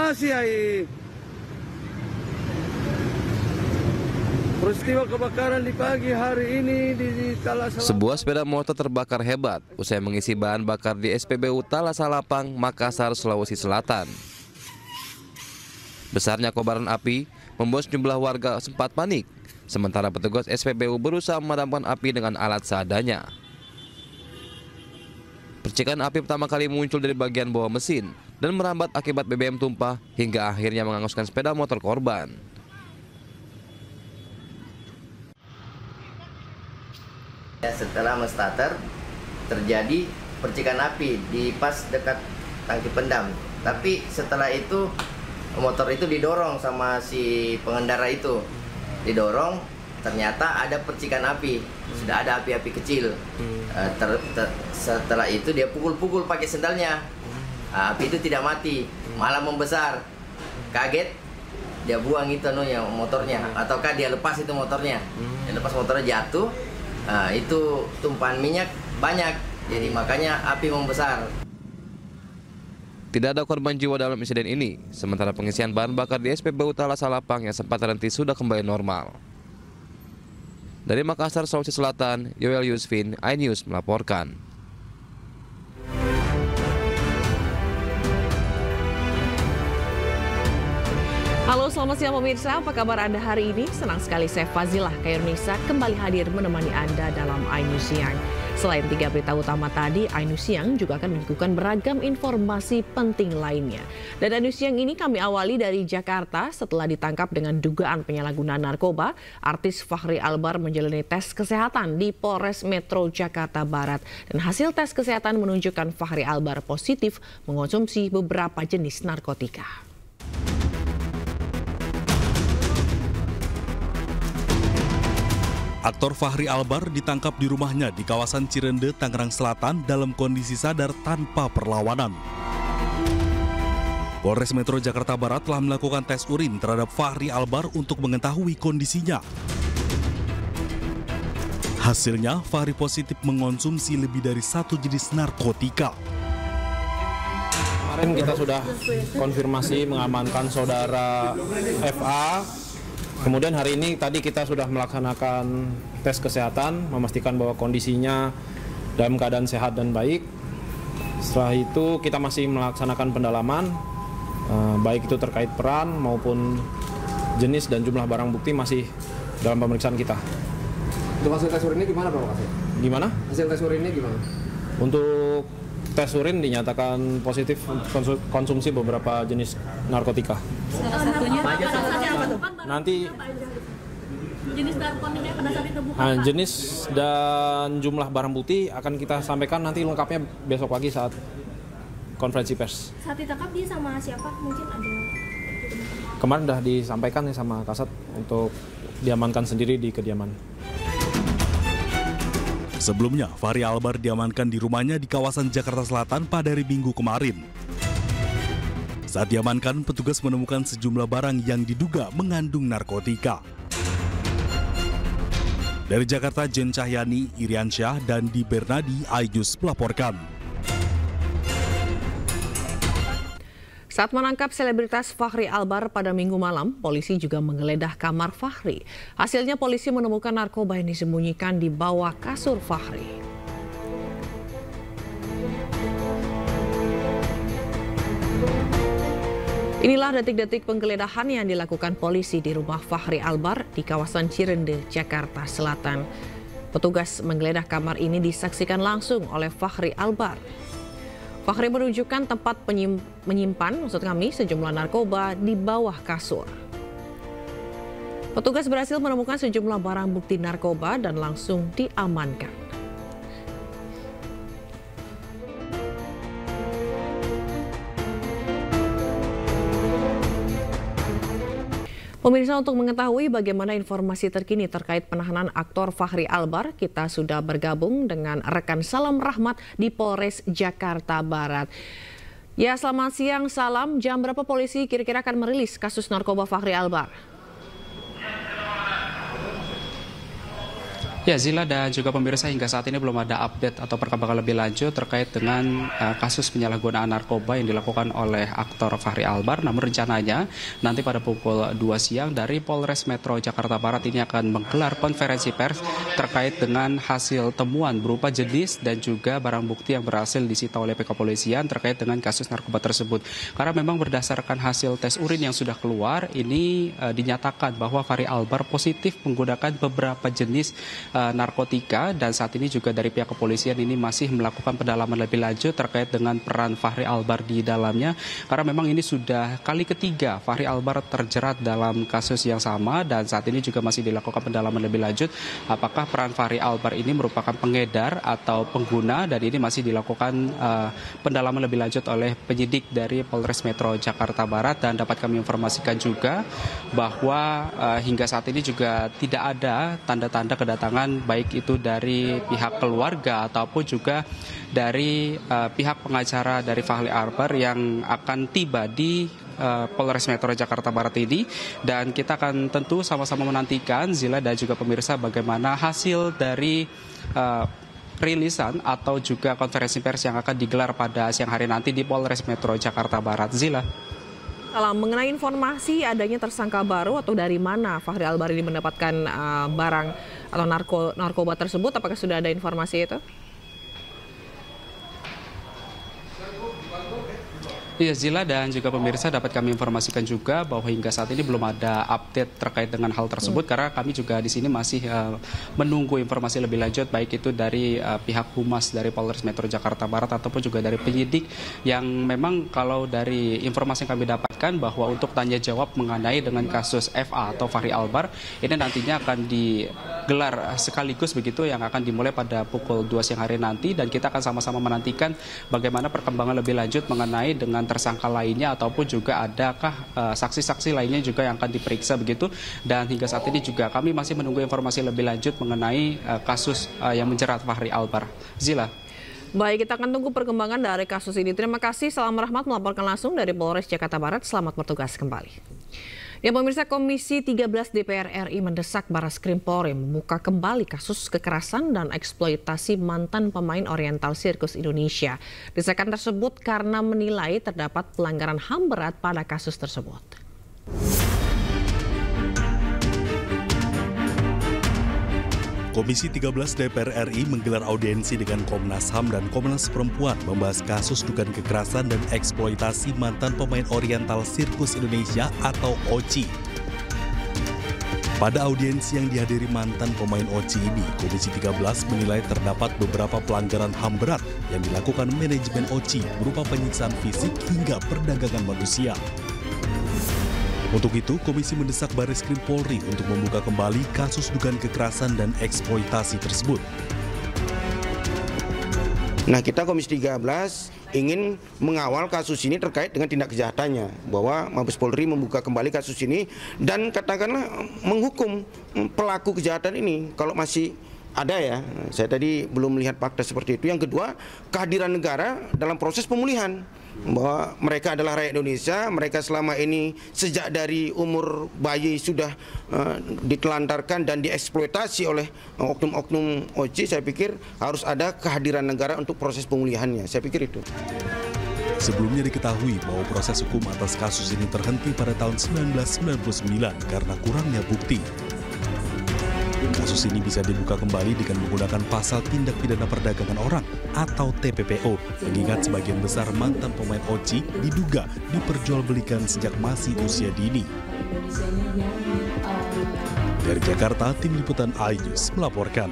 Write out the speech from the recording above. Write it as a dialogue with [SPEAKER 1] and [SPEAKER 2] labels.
[SPEAKER 1] informasi peristiwa kebakaran di pagi hari ini di Talasalapang.
[SPEAKER 2] Sebuah sepeda motor terbakar hebat usai mengisi bahan bakar di SPBU Talasalapang, Makassar, Sulawesi Selatan. Besarnya kobaran api membuat sejumlah warga sempat panik, sementara petugas SPBU berusaha memadamkan api dengan alat seadanya. Percikan api pertama kali muncul dari bagian bawah mesin dan merambat akibat BBM tumpah hingga akhirnya menghanguskan sepeda motor korban.
[SPEAKER 3] Setelah menstarter, terjadi percikan api di pas dekat tangki pendam. Tapi setelah itu motor itu didorong sama si pengendara itu. Didorong, ternyata ada percikan api. Sudah ada api-api kecil. Setelah itu dia pukul-pukul pakai sendalnya. Api itu tidak mati, malah membesar. Kaget, dia buang itu motornya. Ataukah dia lepas itu motornya. Dia lepas motornya jatuh. Itu tumpahan minyak banyak, jadi makanya api membesar.
[SPEAKER 2] Tidak ada korban jiwa dalam insiden ini, sementara pengisian bahan bakar di SPBU Talasalapang yang sempat terhenti sudah kembali normal. Dari Makassar, Sulawesi Selatan, Yoel Yusfin, iNews melaporkan.
[SPEAKER 4] Halo, selamat siang pemirsa. Apa kabar Anda hari ini? Senang sekali saya Fazilah Khairunisa kembali hadir menemani Anda dalam iNews Siang. Selain 3 berita utama tadi, iNews Siang juga akan menyuguhkan beragam informasi penting lainnya. Dan iNews Siang ini kami awali dari Jakarta. Setelah ditangkap dengan dugaan penyalahgunaan narkoba, artis Fachri Albar menjalani tes kesehatan di Polres Metro Jakarta Barat. Dan hasil tes kesehatan menunjukkan Fachri Albar positif mengonsumsi beberapa jenis narkotika.
[SPEAKER 5] Aktor Fachri Albar ditangkap di rumahnya di kawasan Cirende, Tangerang Selatan dalam kondisi sadar tanpa perlawanan. Polres Metro Jakarta Barat telah melakukan tes urin terhadap Fachri Albar untuk mengetahui kondisinya. Hasilnya, Fachri positif mengonsumsi lebih dari 1 jenis narkotika.
[SPEAKER 6] Kemarin kita sudah konfirmasi mengamankan saudara FA. Kemudian hari ini tadi kita sudah melaksanakan tes kesehatan, memastikan bahwa kondisinya dalam keadaan sehat dan baik. Setelah itu kita masih melaksanakan pendalaman, baik itu terkait peran maupun jenis dan jumlah barang bukti masih dalam pemeriksaan kita.
[SPEAKER 7] Untuk hasil tes urinnya gimana Pak?
[SPEAKER 6] Gimana?
[SPEAKER 7] Hasil tes urinnya gimana?
[SPEAKER 6] Untuk tes urin dinyatakan positif konsumsi beberapa jenis narkotika. Nanti
[SPEAKER 8] jenis narkotika pada saat itu
[SPEAKER 6] jenis dan jumlah barang bukti akan kita sampaikan nanti lengkapnya besok pagi saat konferensi pers.
[SPEAKER 8] Saat ditangkap dia sama siapa? Mungkin ada.
[SPEAKER 6] Kemarin sudah disampaikan sama Kasat untuk diamankan sendiri di kediaman.
[SPEAKER 5] Sebelumnya, Fachri Albar diamankan di rumahnya di kawasan Jakarta Selatan pada hari Minggu kemarin. Saat diamankan, petugas menemukan sejumlah barang yang diduga mengandung narkotika. Dari Jakarta, Jen Cahyani, Iriansyah, dan Di Bernadi, iNews melaporkan.
[SPEAKER 4] Saat menangkap selebritas Fachri Albar pada Minggu malam, polisi juga menggeledah kamar Fachri. Hasilnya polisi menemukan narkoba yang disembunyikan di bawah kasur Fachri. Inilah detik-detik penggeledahan yang dilakukan polisi di rumah Fachri Albar di kawasan Cirende, Jakarta Selatan. Petugas menggeledah kamar ini disaksikan langsung oleh Fachri Albar. Fachri menunjukkan tempat menyimpan sejumlah narkoba di bawah kasur. Petugas berhasil menemukan sejumlah barang bukti narkoba dan langsung diamankan. Pemirsa, untuk mengetahui bagaimana informasi terkini terkait penahanan aktor Fachri Albar, kita sudah bergabung dengan rekan Salam Rahmat di Polres Jakarta Barat. Ya, selamat siang Salam. Jam berapa polisi kira-kira akan merilis kasus narkoba Fachri Albar?
[SPEAKER 9] Ya, Zila dan juga pemirsa, hingga saat ini belum ada update atau perkembangan lebih lanjut terkait dengan kasus penyalahgunaan narkoba yang dilakukan oleh aktor Fachri Albar. Namun rencananya nanti pada pukul 2 siang dari Polres Metro Jakarta Barat ini akan menggelar konferensi pers terkait dengan hasil temuan berupa jenis dan juga barang bukti yang berhasil disita oleh pihak kepolisian terkait dengan kasus narkoba tersebut. Karena memang berdasarkan hasil tes urin yang sudah keluar, ini dinyatakan bahwa Fachri Albar positif menggunakan beberapa jenis narkotika, dan saat ini juga dari pihak kepolisian ini masih melakukan pendalaman lebih lanjut terkait dengan peran Fachri Albar di dalamnya, karena memang ini sudah kali ketiga Fachri Albar terjerat dalam kasus yang sama, dan saat ini juga masih dilakukan pendalaman lebih lanjut apakah peran Fachri Albar ini merupakan pengedar atau pengguna, dan ini masih dilakukan pendalaman lebih lanjut oleh penyidik dari Polres Metro Jakarta Barat. Dan dapat kami informasikan juga bahwa hingga saat ini juga tidak ada tanda-tanda kedatangan baik itu dari pihak keluarga ataupun juga dari pihak pengacara dari Fachri Albar yang akan tiba di Polres Metro Jakarta Barat ini, dan kita akan tentu sama-sama menantikan, Zila dan juga pemirsa, bagaimana hasil dari rilisan atau juga konferensi pers yang akan digelar pada siang hari nanti di Polres Metro Jakarta Barat. Zila.
[SPEAKER 4] Kalau mengenai informasi adanya tersangka baru atau dari mana Fachri Albar ini mendapatkan barang atau narkoba tersebut, apakah sudah ada informasi itu?
[SPEAKER 9] Iya, Zila dan juga pemirsa, dapat kami informasikan juga bahwa hingga saat ini belum ada update terkait dengan hal tersebut, karena kami juga di sini masih menunggu informasi lebih lanjut baik itu dari pihak humas dari Polres Metro Jakarta Barat ataupun juga dari penyidik, yang memang kalau dari informasi yang kami dapatkan bahwa untuk tanya jawab mengenai dengan kasus FA atau Fachri Albar ini nantinya akan digelar sekaligus begitu, yang akan dimulai pada pukul 2 siang hari nanti, dan kita akan sama-sama menantikan bagaimana perkembangan lebih lanjut mengenai dengan tersangka lainnya ataupun juga adakah saksi-saksi lainnya juga yang akan diperiksa begitu. Dan hingga saat ini juga kami masih menunggu informasi lebih lanjut mengenai kasus yang menjerat Fachri Albar. Zila.
[SPEAKER 4] Baik, kita akan tunggu perkembangan dari kasus ini. Terima kasih, Salam Rahmat melaporkan langsung dari Polres Jakarta Barat. Selamat bertugas kembali. Ya, pemirsa, Komisi 13 DPR RI mendesak Barreskrim Polri membuka kembali kasus kekerasan dan eksploitasi mantan pemain Oriental Sirkus Indonesia. Desakan tersebut karena menilai terdapat pelanggaran HAM berat pada kasus tersebut.
[SPEAKER 5] Komisi 13 DPR RI menggelar audiensi dengan Komnas HAM dan Komnas Perempuan membahas kasus dugaan kekerasan dan eksploitasi mantan pemain Oriental Sirkus Indonesia atau OCI. Pada audiensi yang dihadiri mantan pemain OCI ini, Komisi 13 menilai terdapat beberapa pelanggaran HAM berat yang dilakukan manajemen OCI berupa penyiksaan fisik hingga perdagangan manusia. Untuk itu, Komisi mendesak Barreskrim Polri untuk membuka kembali kasus dugaan kekerasan dan eksploitasi tersebut.
[SPEAKER 10] Nah, kita Komisi 13 ingin mengawal kasus ini terkait dengan tindak kejahatannya, bahwa Mabes Polri membuka kembali kasus ini dan katakanlah menghukum pelaku kejahatan ini kalau masih ada ya. Saya tadi belum melihat fakta seperti itu. Yang kedua, kehadiran negara dalam proses pemulihan, bahwa mereka adalah rakyat Indonesia, mereka selama ini sejak dari umur bayi sudah ditelantarkan dan dieksploitasi oleh oknum-oknum OCI. Saya pikir harus ada kehadiran negara untuk proses pemulihannya. Saya pikir itu.
[SPEAKER 5] Sebelumnya diketahui bahwa proses hukum atas kasus ini terhenti pada tahun 1999 karena kurangnya bukti. Kasus ini bisa dibuka kembali dengan menggunakan pasal tindak pidana perdagangan orang atau TPPO, mengingat sebagian besar mantan pemain OCI diduga diperjualbelikan sejak masih usia dini. Dari Jakarta, tim liputan iNews melaporkan.